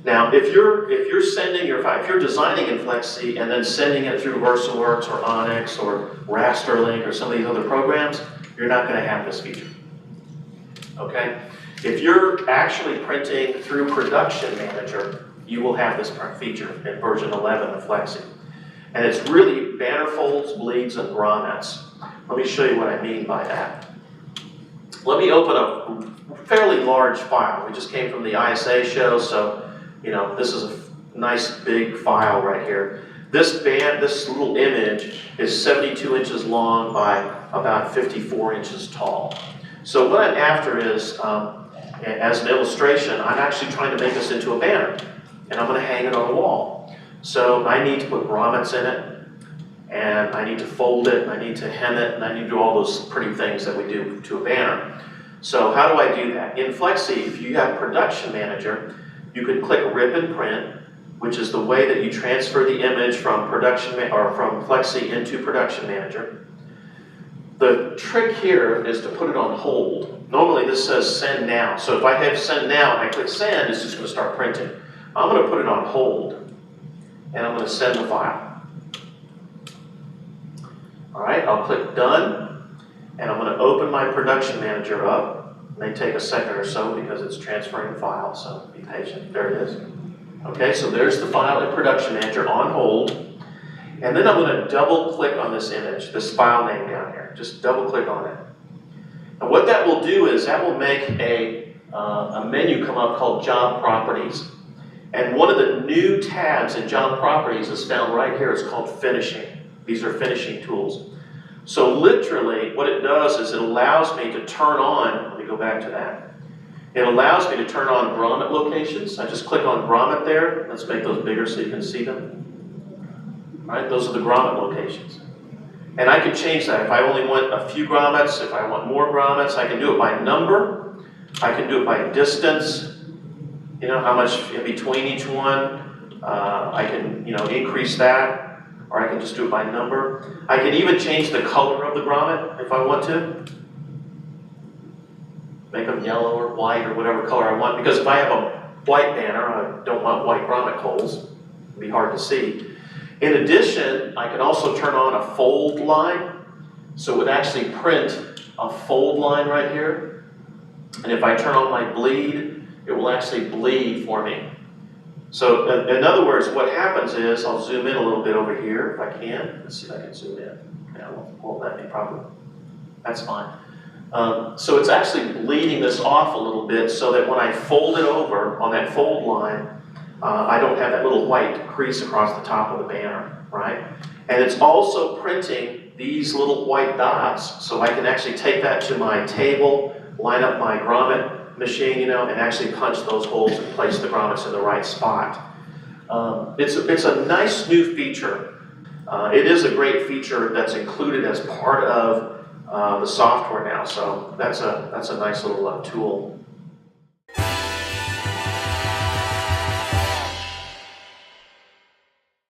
Now, if you're sending your file, if you're designing in Flexi and then sending it through VersaWorks or Onyx or Rasterlink or some of these other programs, you're not going to have this feature. Okay? If you're actually printing through Production Manager, you will have this feature in version 11 of Flexi. And it's really banner folds, bleeds, and grommets. Let me show you what I mean by that. Let me open a fairly large file. We just came from the ISA show, so this is a nice big file right here. This little image is 72 inches long by about 54 inches tall. So what I'm after is, as an illustration, I'm actually trying to make this into a banner, and I'm going to hang it on the wall. So I need to put grommets in it, and I need to fold it, and I need to hem it, and I need to do all those pretty things that we do to a banner. So how do I do that? In Flexi, if you have Production Manager, you can click Rip and Print, which is the way that you transfer the image from from Flexi into Production Manager. The trick here is to put it on hold. Normally this says Send Now. So if I have Send Now and I click Send, it's just going to start printing. I'm going to put it on hold, and I'm going to send the file. All right, I'll click Done, and I'm going to open my Production Manager up. It may take a second or so because it's transferring the file, so be patient. There it is. Okay, so there's the file in Production Manager on hold. And then I'm going to double click on this image, this file name down here. Just double click on it. And what that will do is that will make a menu come up called Job Properties. And one of the new tabs in Job Properties is found right here. It's called Finishing. These are finishing tools. So literally, what it does is it allows me to turn on, let me go back to that. It allows me to turn on grommet locations. I just click on grommet there. Let's make those bigger so you can see them. All right, those are the grommet locations. And I can change that. If I only want a few grommets, if I want more grommets, I can do it by number. I can do it by distance. How much in between each one. I can, increase that. Or I can just do it by number. I can even change the color of the grommet if I want to. Make them yellow or white or whatever color I want. Because if I have a white banner, I don't want white grommet holes. It'd be hard to see. In addition, I can also turn on a fold line. So it would actually print a fold line right here. And if I turn on my bleed, it will actually bleed for me. So in other words, what happens is, I'll zoom in a little bit over here if I can. Let's see if I can zoom in. Yeah, won't let me probably. That's fine. So it's actually bleeding this off a little bit so that when I fold it over on that fold line, I don't have that little white crease across the top of the banner, right? And it's also printing these little white dots, so I can actually take that to my table, line up my grommet machine, and actually punch those holes and place the grommets in the right spot. It's a nice new feature. It is a great feature that's included as part of the software now, so that's a nice little tool.